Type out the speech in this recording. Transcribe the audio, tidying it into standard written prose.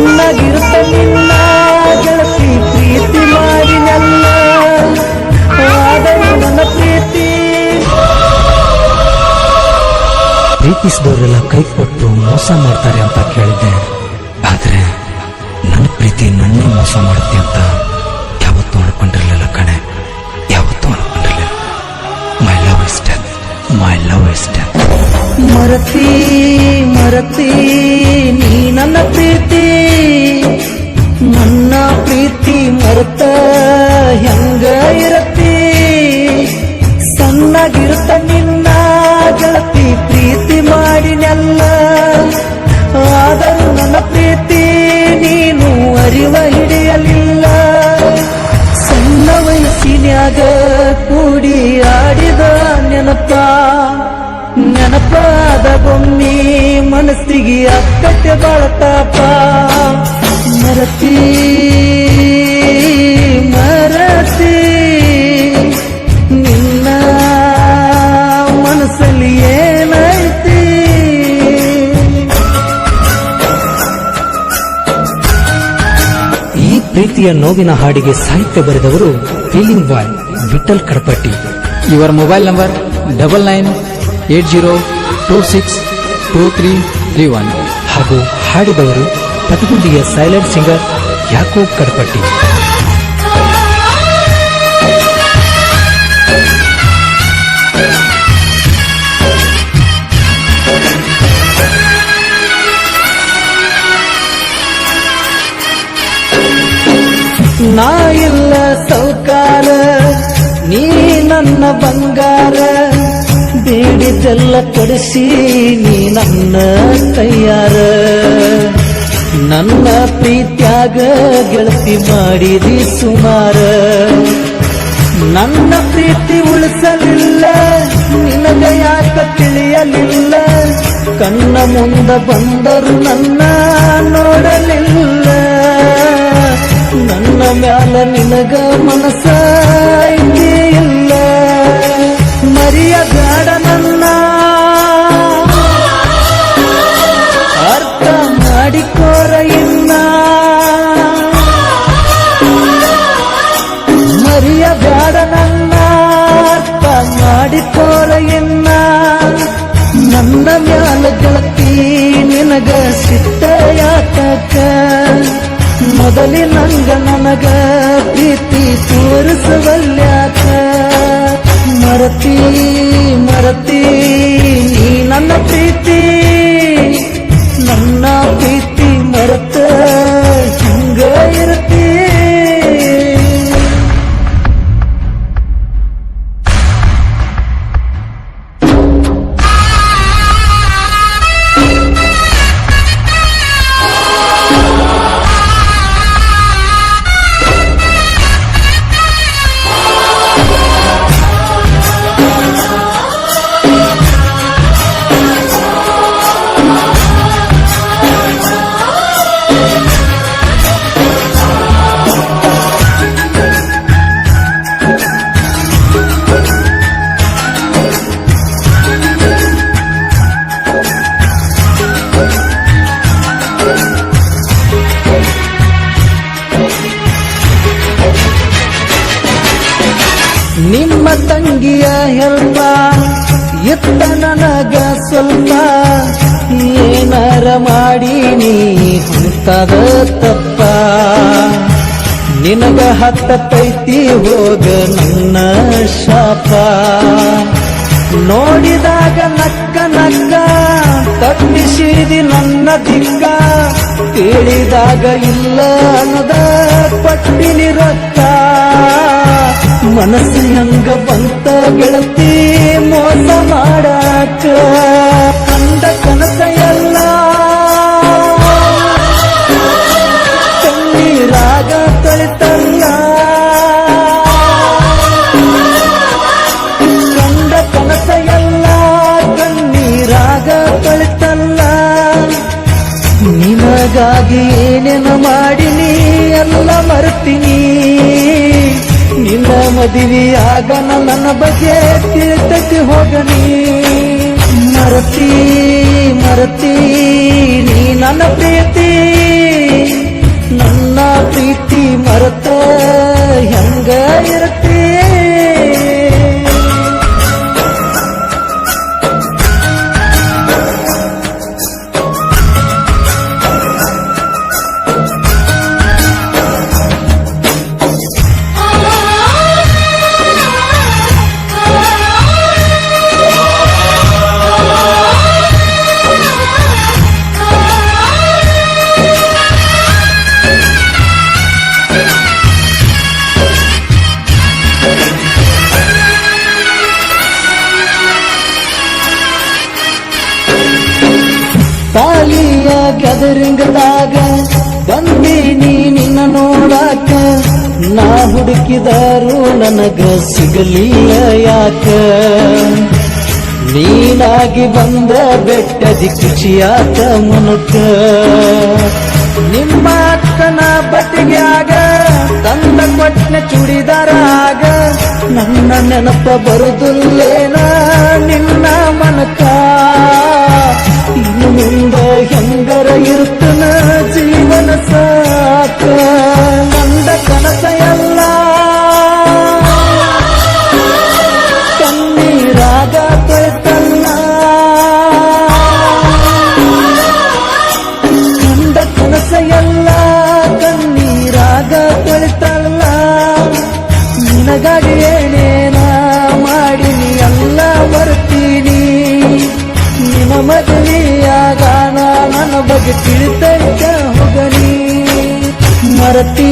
ಸಣ್ಣಗಿರುತ್ತ ನಿನ್ನ ಗೆಳತಿ ಪ್ರೀತಿ ಮಾಡಿನಲ್ಲ ಆದರೂ ನನ್ನ ಪ್ರೀತಿಸಿದವರೆಲ್ಲ ಕೈ ಕೊಟ್ಟು ಮೋಸ ಮಾಡ್ತಾರೆ ಅಂತ ಕೇಳಿದ್ದೆ. ಆದ್ರೆ ನನ್ನ ಪ್ರೀತಿ ನನ್ನೇ ಮೋಸ ಮಾಡುತ್ತೆ ಅಂತ ಯಾವತ್ತೂ ಅನ್ಕೊಂಡಿರ್ಲಿಲ್ಲ ಕಣೆ, ಯಾವತ್ತೂ ಅನ್ಕೊಂಡಿರ್ಲಿಲ್ಲ. My love is death, my love is death. ಮರತಿ ನೀ ನನ್ನ ಪ್ರೀತಿ, ನನ್ನ ಪ್ರೀತಿ ಮರೆತ ಹೆಂಗ ಇರತಿ. ಸಣ್ಣಗಿರುತ್ತ ನಿನ್ನ ಗೆಳತಿ ಪ್ರೀತಿ ಮಾಡಿನಲ್ಲ ಆದರೂ ನನ್ನ ಪ್ರೀತಿ ನೀನು ಅರಿವ ಹಿಡಿಯಲಿಲ್ಲ. ಸಣ್ಣ ವಯಸ್ಸಿನ್ಯಾಗ ಕೂಡಿ ಆಡಿದ ನೆನಪಾದ ಗೊಮ್ಮಿ ಮನಸ್ಸಿಗೆ ಅಕ್ಕಟ್ಟೆ ಬಾಳತಾಪ. ಮರತಿ ನಿನ್ನ ಮನಸ್ಸಲ್ಲಿ ಏನೈತಿ. ಈ ಪ್ರೀತಿಯ ನೋವಿನ ಹಾಡಿಗೆ ಸಾಹಿತ್ಯ ಬರೆದವರು ಫೀಲಿಂಗ್ ಬಾಯ್ ವಿಠಲ್ ಕಡಪಟ್ಟಿ. ಇವರ ಮೊಬೈಲ್ ನಂಬರ್ 9980262331 ಹಾಗೂ ಹಾಡಿದವರು ಪದಗುಂದಿಯ ಸೈಲೆಂಟ್ ಸಿಂಗರ್ ಯಾಕೂಬ್ ಕಡಪಟ್ಟಿ. ನಾ ಇಲ್ಲ ಸೌಕಾರ, ನೀ ನನ್ನ ಬಂಗಾರ, ಬೇಡಿದ್ದೆಲ್ಲ ಕೊಡಿಸಿ ನೀ ನನ್ನ ಕೈಯಾರ. ನನ್ನ ಪ್ರೀತ್ಯಾಗ ಗೆಳತಿ ಮಾಡಿದಿ ಸುಮಾರ. ನನ್ನ ಪ್ರೀತಿ ಉಳಿಸಲಿಲ್ಲ, ನಿನಗ ಯಾಕ ತಿಳಿಯಲಿಲ್ಲ. ಕಣ್ಣ ಮುಂದ ಬಂದರು ನನ್ನ ನೋಡಲಿಲ್ಲ. ನನ್ನ ಮ್ಯಾಲ ನಿನಗ ಮನಸ ಇಲ್ಲ. ಮರೆಯಬೇಡ ನನ್ನ, ಅರ್ಥ ಮಾಡಿಕೋರ ಇನ್ನ. ಮರೆಯಬೇಡ ನನ್ನ, ಅರ್ಥ ಮಾಡಿಕೋರ ಇನ್ನ. ನನ್ನ ಮ್ಯಾಲ ಗೆಳತಿ ನಿನಗ ಸಿಟ್ಟ ಯಾಕ. ಮೊದಲಿನಂಗ ನನಗ ಪ್ರೀತಿ ತೋರಿಸವಲ್ಯಾಕ. ಮರತಿ ನೀ ನನ್ನ ಪ್ರೀತಿ, ನನ್ನ ಪ್ರೀತಿ ಮರೆತ ಹಿಂಗ ಇರತಿ. ನಿಮ್ಮ ತಂಗಿಯ ಹೆಲ್ಪ ಇತ್ತ ನನಗ ಸ್ವಲ್ಪ. ಏನಾರ ಮಾಡಿ ನೀ ಹುಟ್ಟದ ತಪ್ಪ. ನಿನಗ ಹತ್ತೈತಿ ಹೋಗ ನನ್ನ ಶಾಪ. ನೋಡಿದಾಗ ನಕ್ಕ ತಪ್ಪಿಸಿದಿ ನನ್ನ ದಿಕ್ಕ. ಕೇಳಿದಾಗ ಇಲ್ಲ ಅನ್ನದ ಪಟ್ಟಿನಿ ರೊಕ್ಕ. ಮನಸ್ಸು ಹೆಂಗ ಬಂತ ಗೆಳತಿ ಮೋಸ ಮಾಡಾಕ. ಕಂಡ ಕನಸ ಎಲ್ಲ ಕಣ್ಣೀರಾಗ ತೊಳಿತಲ್ಲ. ಕಂಡ ಕನಸ ಎಲ್ಲ ಕಣ್ಣೀರಾಗ ತೊಳಿತಲ್ಲ. ನಿನಗಾಗಿ ಏನೇನು ಮಾಡಿನಿ ಎಲ್ಲ ಮರ್ತೀನಿ. ನಿನ್ನ ಮದುವೆಯಾಗ ನನ್ನ ಬಗ್ಗೆ ತಿಳ್ತಕ್ಕೆ ಹೋಗನಿ. ಮರತಿ ನೀ ನನ್ನ ಪ್ರೀತಿ, ಅಂತರಿಂಗದಾಗ ಬಂದೀನಿ ನಿನ್ನ ನೋಡಾಕ ನಾ ಹುಡುಕಿದರು ನನಗ ಸಿಗಲಿಲ್ಲ ಯಾಕ ನೀನಾಗಿ ಬಂದ ಬೆಟ್ಟದಿ ಖುಷಿಯಾತ ಮನಕ ನಿಮ್ಮ ಅಕ್ಕನ ಬಟ್ಟಿಗ್ಯಾಗ ತಂದ ಕೊಟ್ಟ ಚೂಡಿದಾರಾಗ ನನ್ನ ನೆನಪ ಬರುದಿಲ್ಲೇನ ನಿನ್ನ ಮನಕ ಇನ್ನು ಮುಂದೆ ಹೆಂಗರ ಇರ್ತನ ಜೀವನ ಸಾಕ ನಂದ ಕನಸ ಎಲ್ಲ ಕಣ್ಣೀರಾಗ ತೊಳೆತಲ್ಲ ನಂದ ಕನಸ ಎಲ್ಲ ಕಣ್ಣೀರಾಗ ತೊಳೆತಲ್ಲ ನಿನಗಾಗಿ ಏನೇನ ಮಾಡಿನಿ ಎಲ್ಲ ಬರ್ತೀನಿ ನಿನ್ನ ಮದುವೆಯಾಗ ನನ್ನ ಬಗ್ಗೆ ತಿಳಿತೈತ ಹೋಗನಿ ಮರತಿ